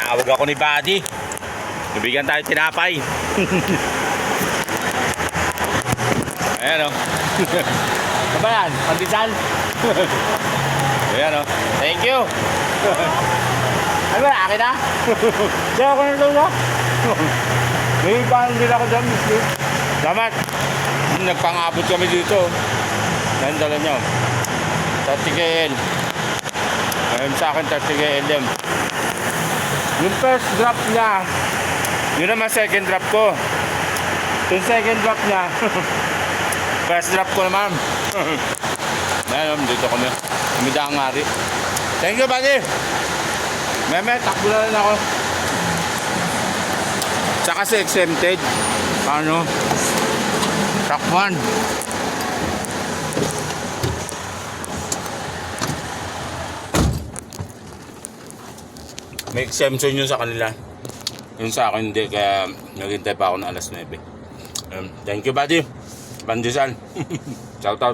Tinawag ako ni Buddy. Nabigyan tayo tinapay. Ayan o. Ano ba yan? Pandesal? Ayan o. Thank you. Ano ba? Akin na? Diyan ako na ito na. May paano din ako dyan. Salamat. Nagpangabot kami dito. Yan dala nyo. 30 KL. Ayun sa akin 30 KL din. Yung first drop niya, yun naman second drop ko. Yung second drop niya, first drop ko naman. Ayan, dito kami. Kumida ang ngari. Thank you, buddy. Meme, takbo na rin ako. Tsaka si exempted. Ano? Takpan. May exemption yun sa kanila. Yun sa akin hindi, kaya naghintay pa ako ng alas 9. Thank you, buddy. Pandesal. Shout out.